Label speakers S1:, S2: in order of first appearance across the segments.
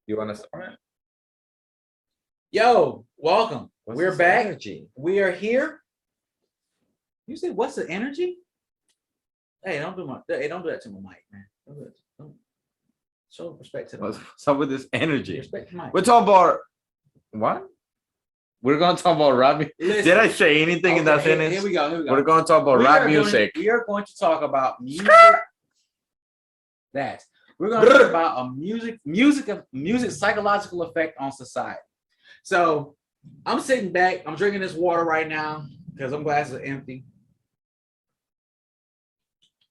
S1: You want to start?
S2: Yo, welcome.
S1: What's
S2: We're
S1: this
S2: back.
S1: energy?
S2: We are here. You say, what's the energy? Hey, don't do that to my mic, man. Don't show respect to the mic.
S1: What's up with this energy?
S2: Respect the mic.
S1: We're talking about what? We're gonna talk about rap.
S2: Listen,
S1: Did I say anything in that
S2: okay,
S1: sentence?
S2: Here we go.
S1: We're gonna talk about rap music.
S2: We are going to talk about music. We're going to talk about a music psychological effect on society. So I'm sitting back. I'm drinking this water right now because them glasses are empty.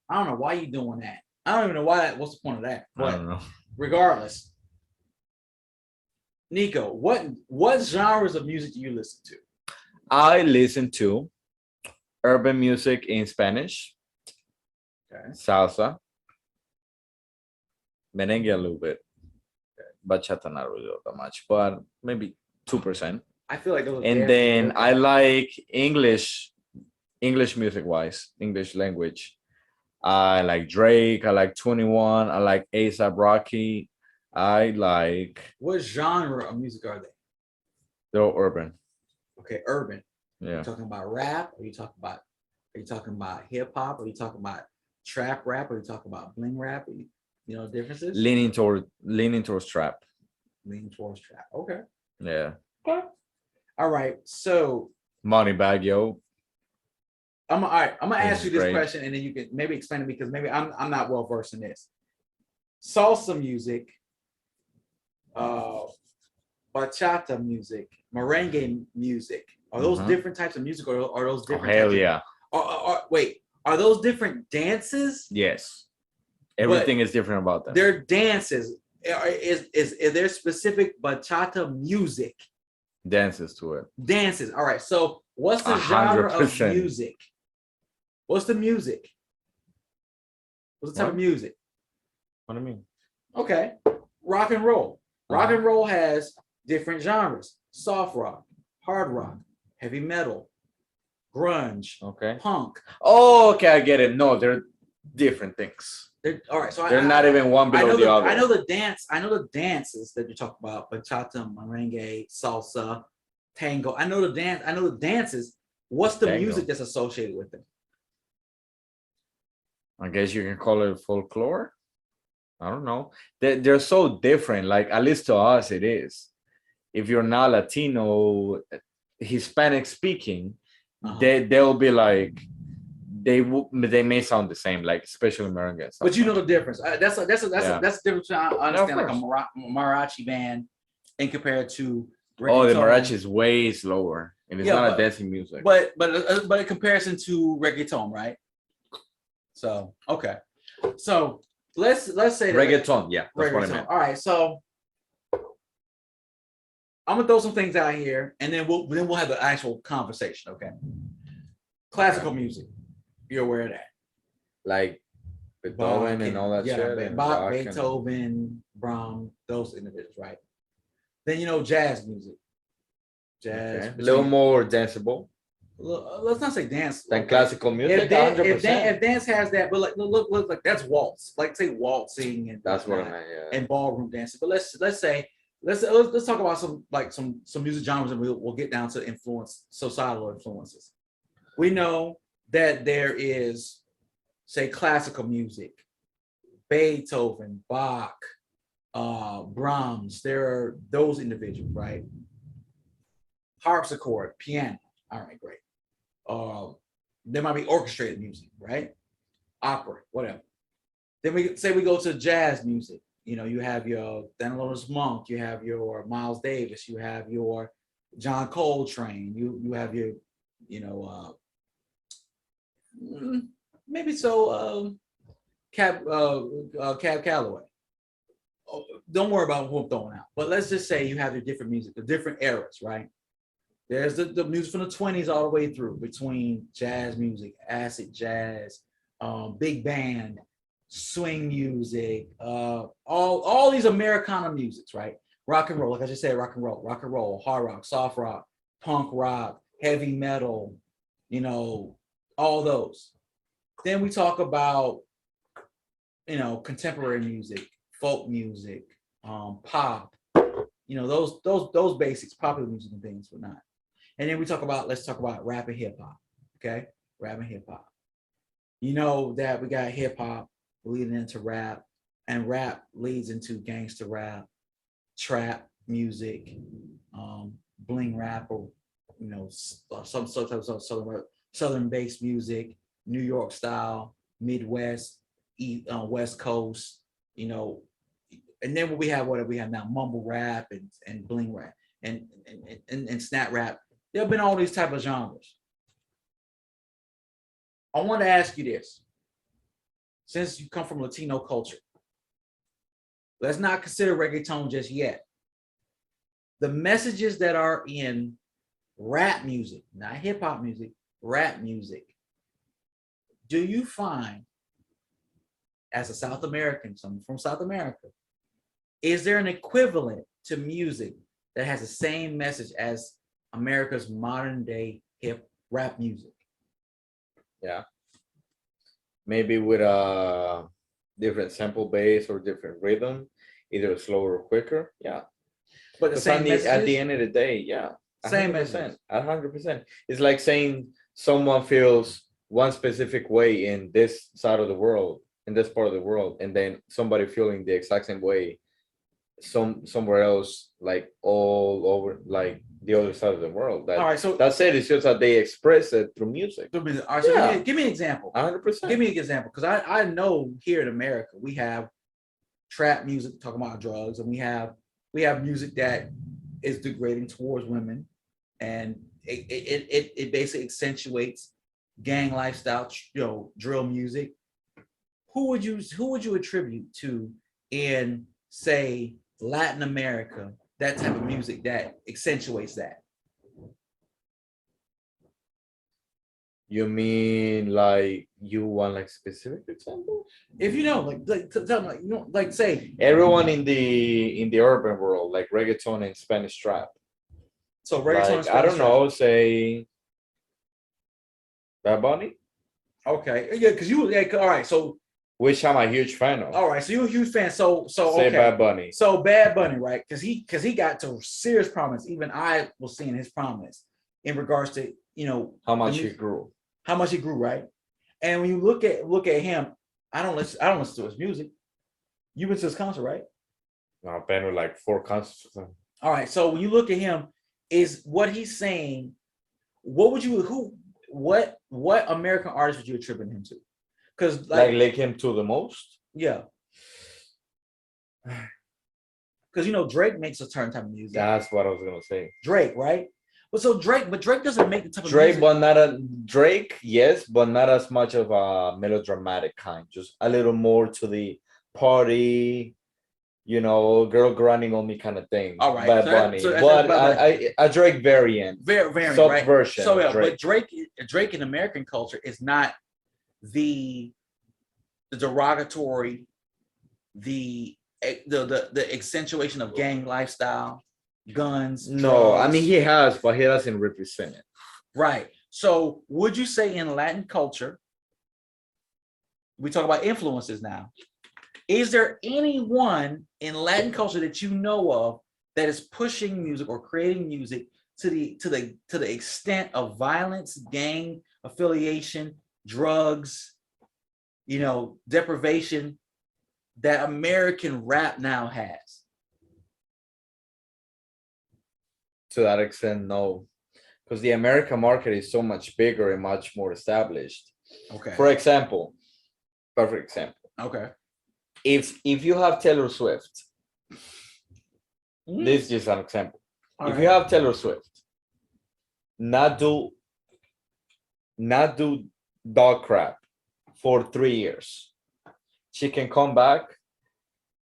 S2: I don't know why you doing that. I don't even know why. What's the point of that? But
S1: I don't know.
S2: regardless, Nico, what genres of music do you listen to?
S1: I listen to urban music in Spanish, salsa, merengue a little bit, bachata not really that much, but maybe 2%.
S2: I feel like those.
S1: And then I like English music wise, English language. I like Drake. I like 21. I like A$AP Rocky. I like.
S2: What genre of music are they?
S1: They're all urban.
S2: Okay, urban.
S1: Yeah.
S2: Are you talking about rap? Are you talking about hip hop? Are you talking about trap rap? Are you talking about bling rap? You know differences?
S1: Leaning towards trap.
S2: Leaning towards trap. Okay.
S1: Yeah.
S2: Okay. All right. So
S1: Money Bag Yo.
S2: I'm gonna ask you this
S1: great.
S2: question, and then you can maybe explain it because maybe I'm not well versed in this. Salsa music, bachata music, merengue music. Are those different types of music, or are those different?
S1: Oh, hell
S2: types
S1: yeah.
S2: Wait, are those different dances?
S1: Yes. Everything is different about them.
S2: They're dances. Is there specific bachata music?
S1: Dances to it.
S2: Dances. All right. So what's the 100%. Genre of music? What's the music? What's the type of music?
S1: What do you mean?
S2: Okay. Rock and roll. Rock and roll has different genres. Soft rock, hard rock, heavy metal, grunge, punk.
S1: Oh, okay, I get it. No, they're different things.
S2: All right, so
S1: they're not even one below the other.
S2: I know the dances that you talk about: bachata, merengue, salsa, tango. I know the dances. What's the music that's associated with them?
S1: I guess you can call it folklore. I don't know. They're so different. Like, at least to us, it is. If you're not Latino, Hispanic speaking, they'll be like, they may sound the same, like especially merengue.
S2: But you know the difference. That's the difference. I understand, like a mariachi band, in compared to.
S1: Oh, the mariachi is way slower, and it's not a dancing music.
S2: But in comparison to reggaeton, right? So okay, so let's say
S1: reggaeton, yeah, that's what I meant.
S2: All right, so I'm gonna throw some things out here, and then we'll have the actual conversation. Okay, classical music, you're aware of that,
S1: like Beethoven and all that shit.
S2: Bach, Beethoven, Brahms, those individuals, right? Then jazz music,
S1: a little more danceable.
S2: Let's not say dance.
S1: Than classical music.
S2: If dance has that, but look, like that's waltz. Like say waltzing and
S1: that's what I meant. Yeah.
S2: And ballroom dancing. But let's talk about some music genres, and we'll get down to societal influences. We know that there is, say, classical music, Beethoven, Bach, Brahms. There are those individuals, right? Harpsichord, piano. All right, great. There might be orchestrated music, right? Opera, whatever. Then we go to jazz music. You have your Thelonious Monk, you have your Miles Davis, you have your John Coltrane, you have your, maybe so Cab Calloway. Oh, don't worry about who I'm throwing out. But let's just say you have your different music, the different eras, right? There's the music from the 20s all the way through, between jazz music, acid jazz, big band, swing music, all these Americana musics, right? Rock and roll, like I just said, rock and roll, hard rock, soft rock, punk rock, heavy metal, all those. Then we talk about, contemporary music, folk music, pop, those basics, popular music and things, but not. And then let's talk about rap and hip hop. Okay, rap and hip hop. You know that we got hip hop leading into rap, and rap leads into gangster rap, trap music, bling rap, or some sort of southern based music, New York style, Midwest, West Coast, you know, and then what we have now, mumble rap and bling rap and snap rap. There have been all these type of genres. I want to ask you this: since you come from Latino culture, let's not consider reggaeton just yet. The messages that are in rap music, not hip hop music, rap music, do you find, as a South American, someone from South America, is there an equivalent to music that has the same message as America's modern day hip rap music?
S1: Yeah, maybe with a different sample base or different rhythm, either slower or quicker. Yeah,
S2: But the same
S1: at the end of the day, yeah,
S2: same
S1: 100%, 100%. It's like saying someone feels one specific way in this side of the world, in this part of the world, and then somebody feeling the exact same way somewhere else, like all over, like the other side of the world.
S2: All right, so
S1: that's it. It's just that they express it through music.
S2: all right, so
S1: Yeah.
S2: give me an example.
S1: 100%.
S2: Give me an example, because I know here in America we have trap music talking about drugs, and we have music that is degrading towards women, and it basically accentuates gang lifestyle, drill music. Who would you attribute to in, say, Latin America, that type of music that accentuates that?
S1: You mean like you want like specific examples?
S2: If you know, tell me, like say
S1: Everyone in the urban world, like reggaeton and Spanish trap.
S2: So reggaeton,
S1: like, I don't know, say Bad Bunny,
S2: okay, yeah, because all right, so
S1: which I'm a huge fan of.
S2: all right, so you're a huge fan. So
S1: Say
S2: okay,
S1: Bad Bunny.
S2: So Bad Bunny, right? Because he got to serious prominence. Even I was seeing his prominence in regards to
S1: How much he grew.
S2: how much he grew, right? And when you look at him, I don't listen to his music. You went to his concert, right?
S1: No, I've been with like 4 concerts.
S2: All right, so when you look at him, is what he's saying, what American artist would you attribute him to? Because
S1: like him to the most?
S2: Yeah. Because Drake makes a certain type of music.
S1: That's what I was gonna say.
S2: Drake, right? But Drake doesn't make the type of
S1: Drake,
S2: music.
S1: but not a Drake, yes, but not as much of a melodramatic kind. Just a little more to the party, girl grinding on me kind of thing.
S2: All right,
S1: Bad Bunny, but a Drake variant,
S2: subversion.
S1: Right?
S2: So yeah, but Drake in American culture is not the derogatory, the accentuation of gang lifestyle, guns.
S1: No,
S2: drugs.
S1: I mean he has, but he doesn't represent it.
S2: Right. So would you say in Latin culture, we talk about influences now, is there anyone in Latin culture that you know of that is pushing music or creating music to the extent of violence, gang affiliation, drugs, deprivation that American rap now has?
S1: To that extent, no, because the American market is so much bigger and much more established.
S2: Okay.
S1: For example, perfect example.
S2: Okay.
S1: If you have Taylor Swift, this is just an example. If you have Taylor Swift, not do dog crap for 3 years, she can come back,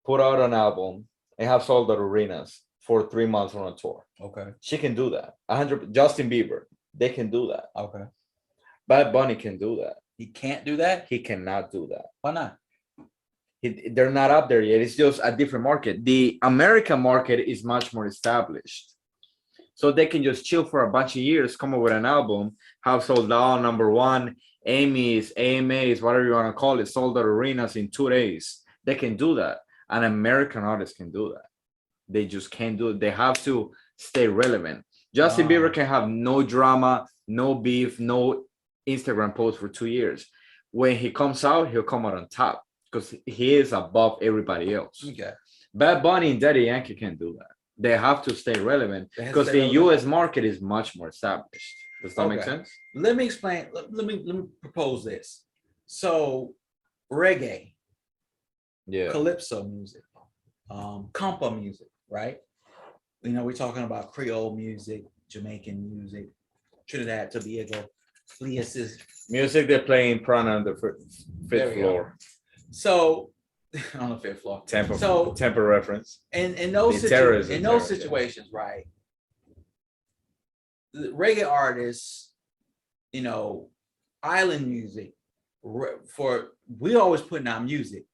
S1: put out an album, and have sold out arenas for 3 months on a tour.
S2: Okay.
S1: She can do that. 100. Justin Bieber, they can do that.
S2: Okay.
S1: Bad Bunny can do that.
S2: He can't do that?
S1: He cannot do that.
S2: Why not?
S1: They're not up there yet. It's just a different market. The American market is much more established. So they can just chill for a bunch of years, come up with an album, have sold out #1, Amy's, AMAs, whatever you want to call it, sold out arenas in 2 days. They can do that. An American artist can do that. They just can't do it. They have to stay relevant. Justin Bieber
S2: Oh,
S1: can have no drama, no beef, no Instagram post for 2 years. When he comes out, he'll come out on top because he is above everybody else.
S2: okay.
S1: Bad Bunny and Daddy Yankee can't do that. They have to stay relevant
S2: They have to
S1: because
S2: stay
S1: the
S2: relevant.
S1: US market is much more established. Does that make
S2: Okay.
S1: sense?
S2: Let me explain. Let me propose this. So reggae,
S1: Yeah.
S2: calypso music, compa music, right? You know, we're talking about Creole music, Jamaican music, Trinidad, Tobago, Fleaces.
S1: Music they're playing Prana on the
S2: There
S1: fifth
S2: we go.
S1: floor.
S2: So on the fifth floor.
S1: Temper,
S2: So
S1: temper reference.
S2: in those
S1: The terrorism
S2: in those
S1: terror, yeah.
S2: situations, right? The reggae artists, you know, island music, for we always putting out music,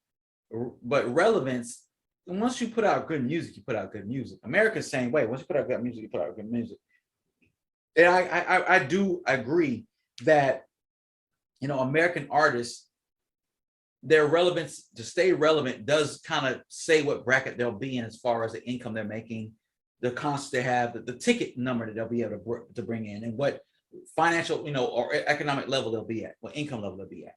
S2: but relevance. Once you put out good music, you put out good music. America's the same way. Once you put out good music, you put out good music. And I do agree that, you know, American artists, their relevance to stay relevant does kind of say what bracket they'll be in as far as the income they're making, the costs they have, the ticket number that they'll be able to bring in, and what financial, you know, or economic level they'll be at, what income level they'll be at.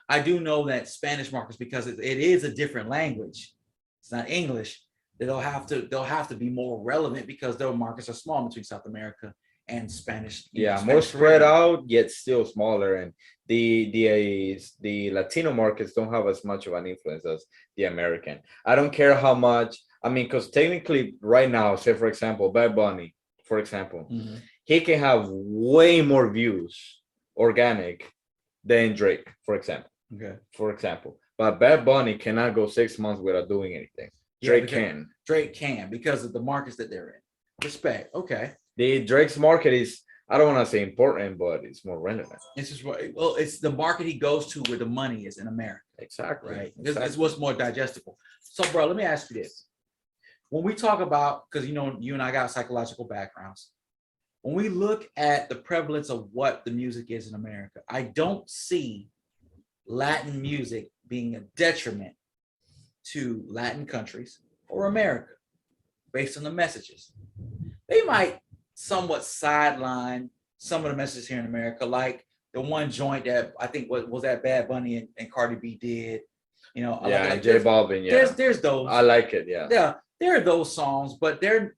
S2: I do know that Spanish markets, because it is a different language, it's not English, they'll have to be more relevant because their markets are small between South America and Spanish.
S1: Yeah,
S2: Spanish
S1: more spread
S2: Caribbean.
S1: out yet still smaller, and the Latino markets don't have as much of an influence as the American. I don't care how much. I mean, because technically, right now, say for example, Bad Bunny, for example,
S2: Mhm.
S1: he can have way more views organic than Drake, for example.
S2: Okay.
S1: For example, but Bad Bunny cannot go 6 months without doing anything.
S2: Yeah,
S1: Drake
S2: because
S1: can.
S2: Drake can, because of the markets that they're in. Respect. Okay.
S1: The Drake's market is, I don't want to say important, but it's more relevant.
S2: It's just right. Well, it's the market he goes to where the money is in America,
S1: Exactly.
S2: right?
S1: Exactly.
S2: It's what's more digestible. So, bro, let me ask you this. When we talk about, because you know, you and I got psychological backgrounds, when we look at the prevalence of what the music is in America, I don't see Latin music being a detriment to Latin countries or America based on the messages. They might somewhat sideline some of the messages here in America, like the one joint that I think was that Bad Bunny and Cardi B did. You know,
S1: Yeah,
S2: like
S1: and J Balvin. Yeah,
S2: there's those.
S1: I like it. Yeah.
S2: Yeah, there are those songs, but they're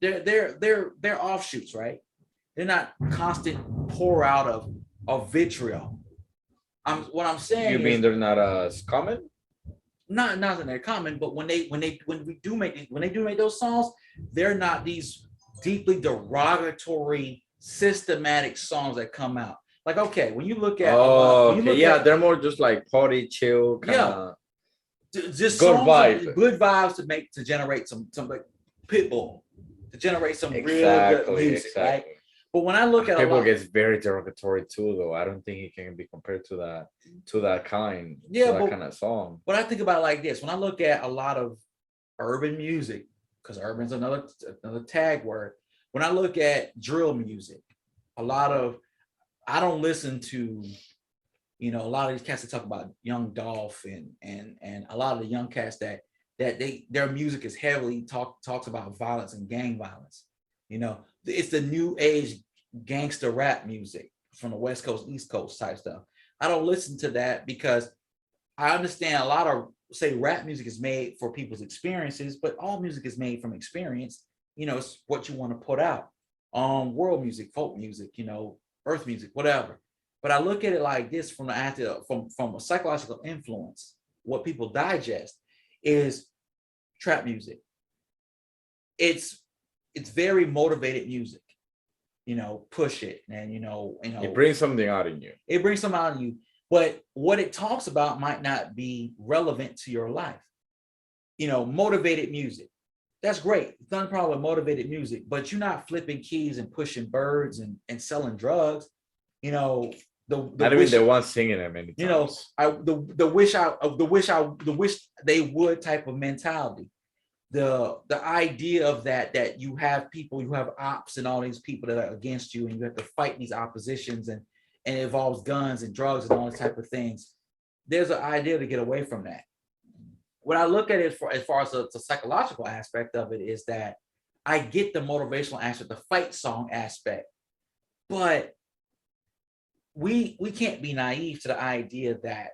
S2: offshoots, right? They're not constant pour out of vitriol. What I'm saying
S1: You
S2: is
S1: mean they're not as common?
S2: not that they're common, but when we do make those songs, they're not these deeply derogatory, systematic songs that come out. Like, okay, when you look at
S1: Oh,
S2: when you
S1: okay.
S2: look
S1: Yeah,
S2: at
S1: they're more just like party, chill, kind
S2: yeah,
S1: of
S2: just
S1: good
S2: songs
S1: vibe.
S2: good vibes to generate some like Pitbull, to generate some real good
S1: Exactly,
S2: music, right?
S1: exactly.
S2: But when I look at a
S1: People
S2: lot,
S1: gets very derogatory too, though. I don't think it can be compared to that kind,
S2: yeah,
S1: to that
S2: but
S1: kind of song.
S2: I think about it like this: when I look at a lot of urban music, because urban's another tag word. When I look at drill music, a lot of I don't listen to, you know, a lot of these cats that talk about Young Dolph and a lot of the young cats that their music is heavily talks about violence and gang violence. You know, it's the new age gangster rap music from the West Coast, East Coast type stuff. I don't listen to that because I understand a lot of, say, rap music is made for people's experiences, but all music is made from experience. You know, it's what you want to put out. World music, folk music, you know, earth music, whatever. But I look at it like this from from a psychological influence. What people digest is trap music. It's very motivated music. You know, push it, and
S1: It brings something out in you.
S2: it brings some out of you. But what it talks about might not be relevant to your life. You know, motivated music. That's great. It's not a problem with motivated music, but you're not flipping keys and pushing birds and selling drugs. You know,
S1: Not even the one singing it many
S2: you know,
S1: times.
S2: the wish they would type of mentality. The idea of that you have people, you have ops and all these people that are against you, and you have to fight these oppositions, and it involves guns and drugs and all these type of things. There's an idea to get away from that. What I look at it for, as far as the psychological aspect of it, is that I get the motivational aspect, the fight song aspect, but we can't be naive to the idea that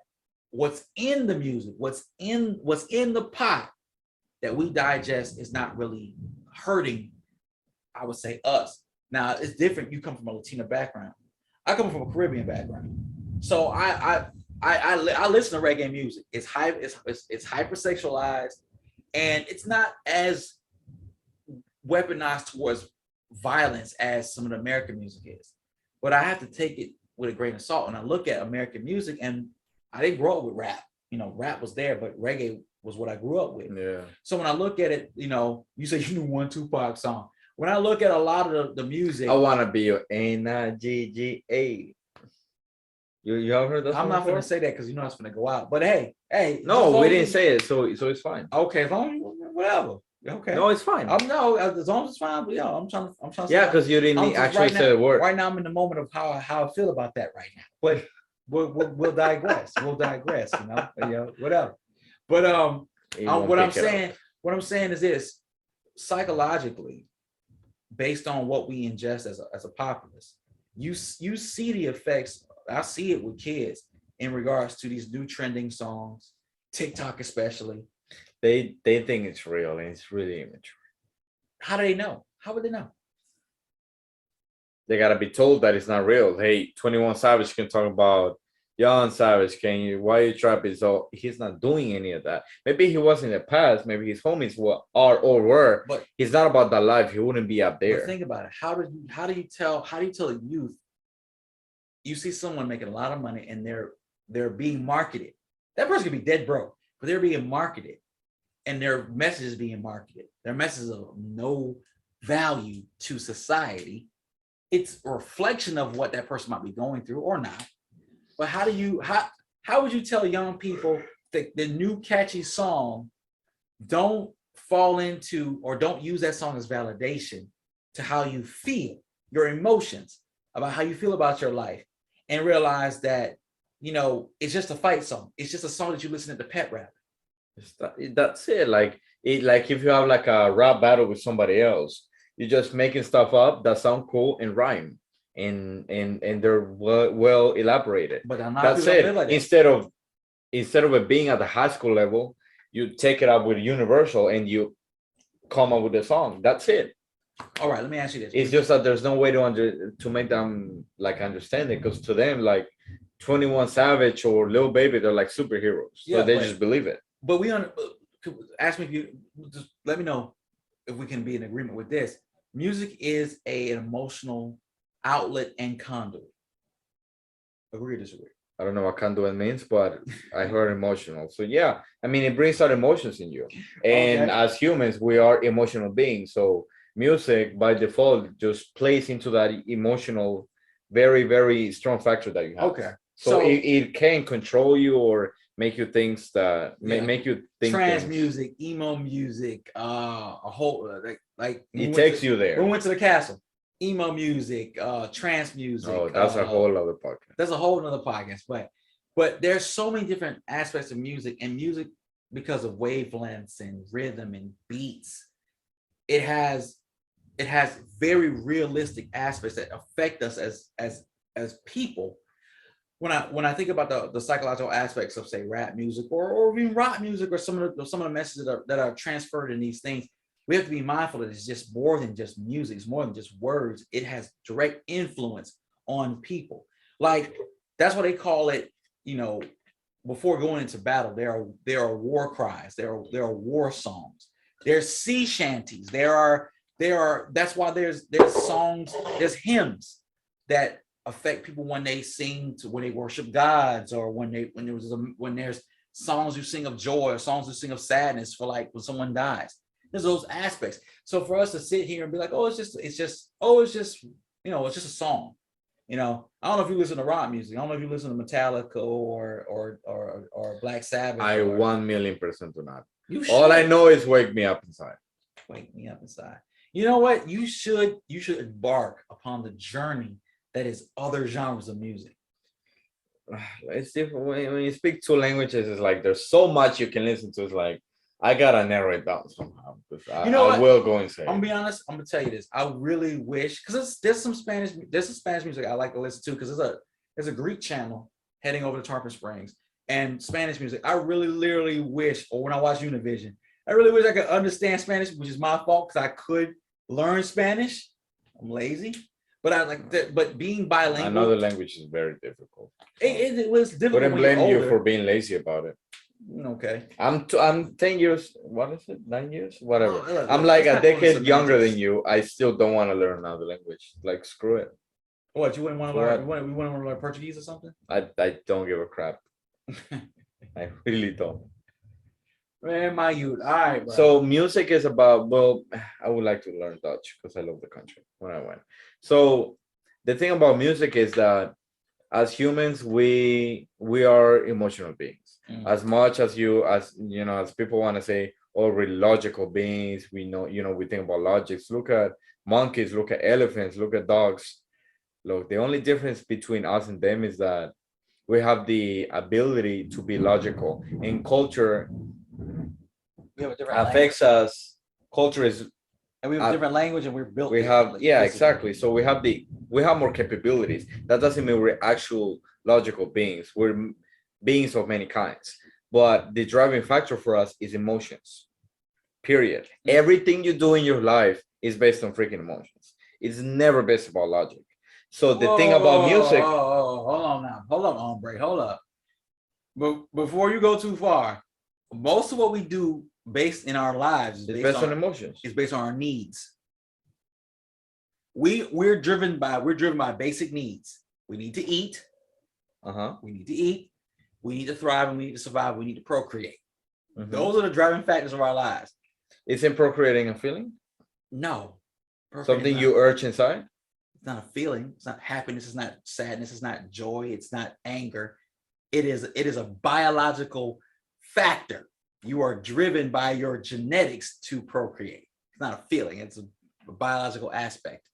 S2: what's in the music, what's in the pot that we digest is not really hurting, I would say, us. Now it's different. You come from a Latino background. I come from a Caribbean background. So I listen to reggae music. It's hypersexualized, and it's not as weaponized towards violence as some of the American music is. But I have to take it with a grain of salt. And I look at American music, and I didn't grow up with rap. You know, rap was there, but reggae was what I grew up with.
S1: Yeah.
S2: So when I look at it, you know, you say you knew one Tupac song. When I look at a lot of the music,
S1: I wanna be your Nigga. You have heard that?
S2: I'm not gonna say that because you know it's gonna go out. But hey,
S1: No, we didn't say it, so it's fine.
S2: Okay, as long as whatever. Okay.
S1: No, it's fine.
S2: No, as long as it's fine. But yeah, I'm trying to.
S1: Yeah, because you didn't actually say the word.
S2: Right now, I'm in the moment of how I feel about that right now. But we'll digress. We'll digress. You know, whatever. But what I'm saying is this: psychologically, based on what we ingest as a populace, you see the effects. I see it with kids in regards to these new trending songs, TikTok especially.
S1: They think it's real, and it's really immature.
S2: How do they know? How would they know?
S1: They gotta be told that it's not real. Hey, 21 Savage can talk about Young Savage. Can you? Why you trapping? So he's not doing any of that. Maybe he was in the past. Maybe his homies are or were. But he's not about that life. He wouldn't be up there.
S2: But think about it. How do you tell a youth? You see someone making a lot of money and they're being marketed. That person could be dead broke, but they're being marketed, and their message is being marketed. Their message is of no value to society. It's a reflection of what that person might be going through or not. But how would you tell young people that the new catchy song don't fall into or don't use that song as validation to how you feel, your emotions about how you feel about your life, and realize that, you know, it's just a fight song. It's just a song that you listen to the pet rap.
S1: That's it. Like if you have like a rap battle with somebody else, you're just making stuff up that sound cool and rhyme, and they're well elaborated.
S2: But
S1: that's it. Like instead of it being at the high school level, you take it up with Universal and you come up with a song. That's it.
S2: All right, let me ask you this.
S1: It's just that there's no way to make them like understand it, because to them, like 21 Savage or Lil Baby, they're like superheroes. So they just believe it.
S2: But ask me if you just let me know if we can be in agreement with this. Music is an emotional outlet and conduit. Agree or disagree?
S1: I don't know what conduit means, but I heard emotional. So yeah, I mean, it brings out emotions in you. And as humans, we are emotional beings. So music by default just plays into that emotional, very, very strong factor that you have.
S2: Okay.
S1: So it can control you or make you think that make you think
S2: trance music, emo music, a whole like
S1: it takes you there.
S2: We went to the castle. Emo music, trance music.
S1: Oh, that's a whole other podcast.
S2: That's a whole other podcast. But there's so many different aspects of music, and music, because of wavelengths and rhythm and beats, it has very realistic aspects that affect us as people. When I think about the psychological aspects of, say, rap music or even rock music, or some of the messages that are transferred in these things, we have to be mindful that it's just more than just music. It's more than just words. It has direct influence on people. Like, that's what they call it. You know, before going into battle, there are war cries. There are war songs. There's sea shanties. There are. That's why there's songs. There's hymns that affect people when they sing when they worship gods, or when there's songs you sing of joy, or songs you sing of sadness for, like, when someone dies. There's those aspects. So for us to sit here and be like, it's just you know, it's just a song. You know, I don't know if you listen to rock music. I don't know if you listen to Metallica or Black Sabbath.
S1: I 1,000,000% do not. All I know is Wake Me Up Inside.
S2: Wake Me Up Inside. You know what? You should embark upon the journey that is other genres of music.
S1: It's different when you speak two languages. It's like there's so much you can listen to. It's like I gotta narrow it down somehow because
S2: You know
S1: I
S2: what?
S1: will go and say
S2: I'm gonna
S1: it.
S2: be honest. I'm gonna tell you this. I really wish because there's some Spanish music I like to listen to because there's a Greek channel heading over to Tarpon Springs and Spanish music. I really literally wish, or when I watch Univision, I really wish I could understand Spanish, which is my fault because I could learn Spanish. I'm lazy, but I like that. But being bilingual,
S1: Another language is very difficult.
S2: it was difficult.
S1: Wouldn't
S2: when you're
S1: blame you
S2: older.
S1: for being lazy about it.
S2: Okay.
S1: I'm 10 years. What is it? 9 years? Whatever.
S2: Well,
S1: I'm like
S2: let's
S1: a
S2: not go into
S1: decade younger
S2: semantics.
S1: than you. I still don't want to learn another language. Like screw it.
S2: What you wouldn't want to
S1: For
S2: learn?
S1: what?
S2: We wouldn't want to learn Portuguese or something?
S1: I don't give a crap. I really don't.
S2: Man, my youth. All right, bro.
S1: So music is about, well, I would like to learn Dutch because I love the country when I went. So the thing about music is that as humans, we are emotional beings. As much as as people want to say, oh, we're logical beings. We know, we think about logics. Look at monkeys, look at elephants, look at dogs. Look, the only difference between us and them is that we have the ability to be logical. And culture
S2: we have a different
S1: affects
S2: language.
S1: us. Culture is
S2: And we have a different language, and we're built.
S1: we have
S2: differently,
S1: yeah
S2: physically.
S1: exactly. So we have more capabilities. That doesn't mean we're actual logical beings. We're beings of many kinds. But the driving factor for us is emotions. Period. Everything you do in your life is based on freaking emotions. It's never based about logic. So the thing about music.
S2: Hold on now. Hold on, hombre. Hold up. But before you go too far, most of what we do based in our lives is
S1: It's based on emotions.
S2: It's based on our needs. We're driven by basic needs. We need to eat. We need to eat. We need to thrive, and we need to survive. We need to procreate. Those are the driving factors of our lives.
S1: Isn't procreating a feeling?
S2: No.
S1: Something you urge inside?
S2: It's not a feeling. It's not happiness. It's not sadness. It's not joy. It's not anger. It is a biological factor. You are driven by your genetics to procreate. It's not a feeling. It's a biological aspect.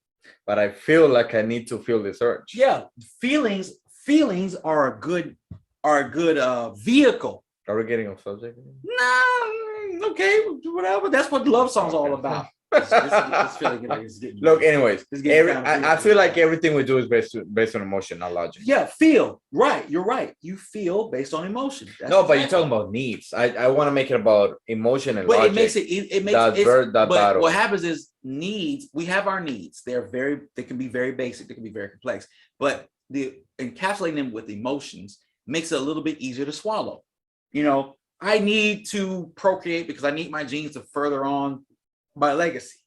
S1: But I feel like I need to feel this urge.
S2: Yeah, feelings are a good vehicle.
S1: Are we getting off subject?
S2: No, okay, whatever. That's what love song's all about. This feeling is getting,
S1: look, anyways, I feel like
S2: everything
S1: everything we do is based on emotion, not logic.
S2: Yeah, feel right. You're right. You feel based on emotion.
S1: No, but you're talking about needs. I want to make it about emotion and
S2: but
S1: logic.
S2: it makes
S1: that
S2: but
S1: battle.
S2: what happens is needs. We have our needs. They can be very basic. They can be very complex. But the encapsulating them with emotions makes it a little bit easier to swallow. I need to procreate because I need my genes to further on my legacy,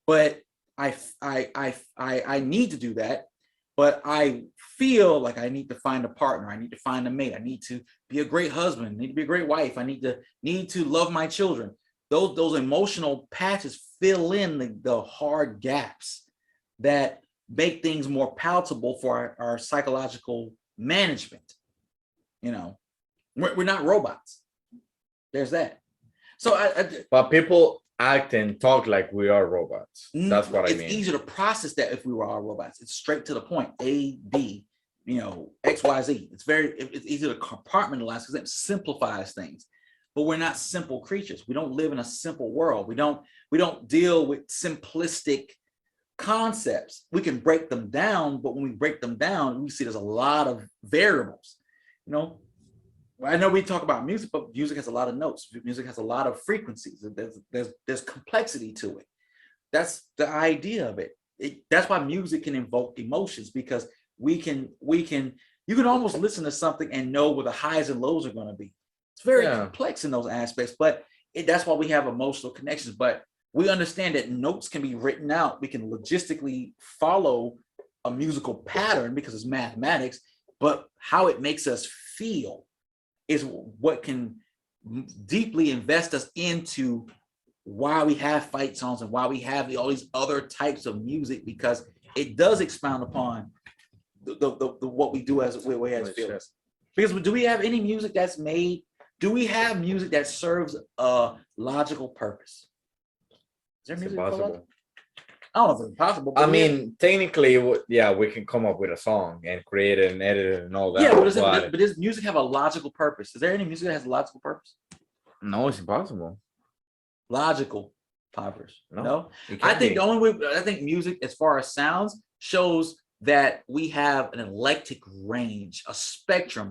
S2: but I need to do that, but I feel like I need to find a partner. I need to find a mate. I need to be a great husband. I need to be a great wife. I need to love my children. Those emotional patches fill in the hard gaps that make things more palatable for our psychological management. We're not robots. There's that. So
S1: but people act and talk like we are robots. That's what I mean.
S2: It's easier to process that if we were all robots. It's straight to the point. A, B, X, Y, Z. It's easy to compartmentalize because it simplifies things. But we're not simple creatures. We don't live in a simple world. We don't deal with simplistic concepts. We can break them down, but when we break them down, we see there's a lot of variables. I know we talk about music, but music has a lot of notes. Music has a lot of frequencies. There's complexity to it. That's the idea of it. That's why music can invoke emotions, because you can almost listen to something and know where the highs and lows are going to be. It's very complex in those aspects, but that's why we have emotional connections. But we understand that notes can be written out. We can logistically follow a musical pattern because it's mathematics, but how it makes us feel is what can deeply invest us into why we have fight songs and why we have all these other types of music, because it does expound upon the what we do as feelings. Because do we have any music that's made? Do we have music that serves a logical purpose? Is there music
S1: impossible?
S2: I don't know if it's possible.
S1: I mean, technically, we can come up with a song and create it and edit it and all that.
S2: Yeah, but does music have a logical purpose? Is there any music that has a logical purpose?
S1: No, it's impossible.
S2: logical poppers.
S1: No,
S2: No,
S1: it
S2: I
S1: can
S2: think
S1: be.
S2: the only way I think music, as far as sounds, shows that we have an eclectic range, a spectrum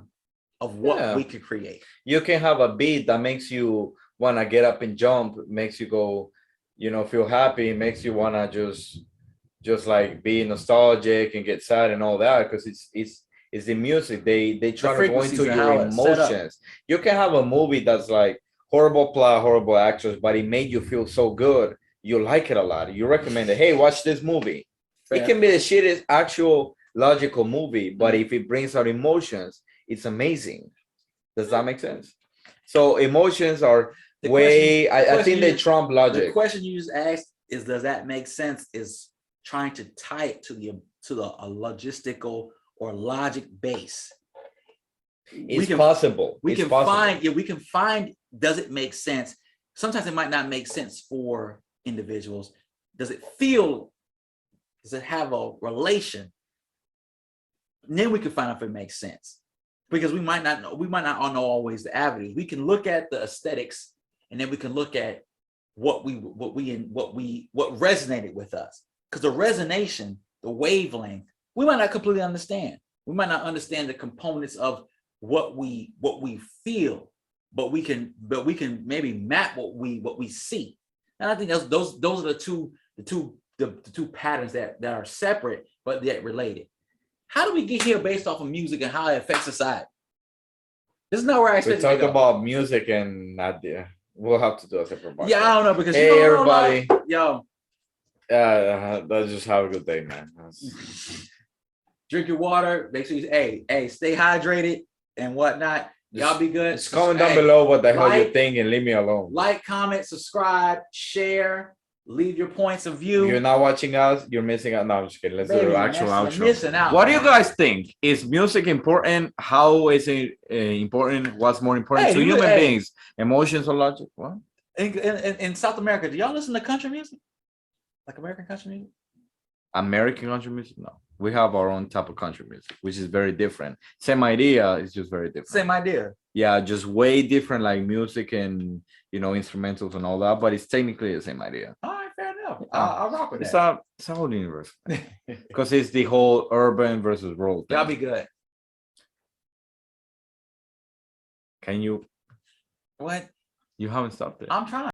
S2: of what
S1: Yeah.
S2: we could create.
S1: You can have a beat that makes you want to get up and jump, makes you go, feel happy, makes you want to just like be nostalgic and get sad and all that, because it's the music. They
S2: The
S1: try to go
S2: frequencies
S1: into
S2: and
S1: your
S2: how it's set up.
S1: emotions. You can have a movie that's like horrible plot, horrible actors, but it made you feel so good. You like it a lot. You recommend it. Hey, watch this movie. It
S2: Fair.
S1: can be the shittiest actual logical movie, but if it brings out emotions, it's amazing. Does that make sense? So emotions are
S2: The
S1: way.
S2: question- the
S1: I think they
S2: question
S1: trump
S2: The
S1: logic.
S2: question you just asked is, does that make sense? Is trying to tie it to the a logistical or logic base.
S1: It's possible.
S2: We
S1: It's
S2: can
S1: possible.
S2: find, yeah, we can find, does it make sense? Sometimes it might not make sense for individuals. Does it feel, does it have a relation? And then we can find out if it makes sense. Because we might not all know always the avenues. We can look at the aesthetics, and then we can look at what resonated with us. Because the resonation, the wavelength, we might not completely understand. We might not understand the components of what we feel, but we can maybe map what we see. And I think those are the two patterns that are separate but yet related. How do we get here based off of music and how it affects society? This is not where I
S1: We
S2: expected
S1: talked
S2: to go.
S1: about music and not the. We'll have to do a separate podcast.
S2: Yeah, I don't know, because
S1: Hey,
S2: you don't know,
S1: everybody.
S2: like, yo,
S1: Let's just have a good day, man.
S2: drink your water. Make sure you stay hydrated and whatnot. Y'all be good.
S1: Just comment down below what the hell you think and leave me alone.
S2: Like, comment, subscribe, share, leave your points of view.
S1: If you're not watching us, you're missing out. No, I'm just kidding. Let's do the actual outro.
S2: You're missing out.
S1: What do you guys think? Is music important? How is it important? What's more important to human beings? Emotions or logic? What?
S2: In South America, do y'all listen to country music? Like American country music?
S1: American country music? No. We have our own type of country music, which is very different. Same idea, it's just very different.
S2: Same idea.
S1: Yeah, just way different, like music and instrumentals and all that, but it's technically the same idea.
S2: All right, fair enough. I'll rock with
S1: It's
S2: that.
S1: it's a whole universe. Because it's the whole urban versus rural thing.
S2: Y'all be good.
S1: Can you?
S2: What?
S1: You haven't stopped it.
S2: I'm trying.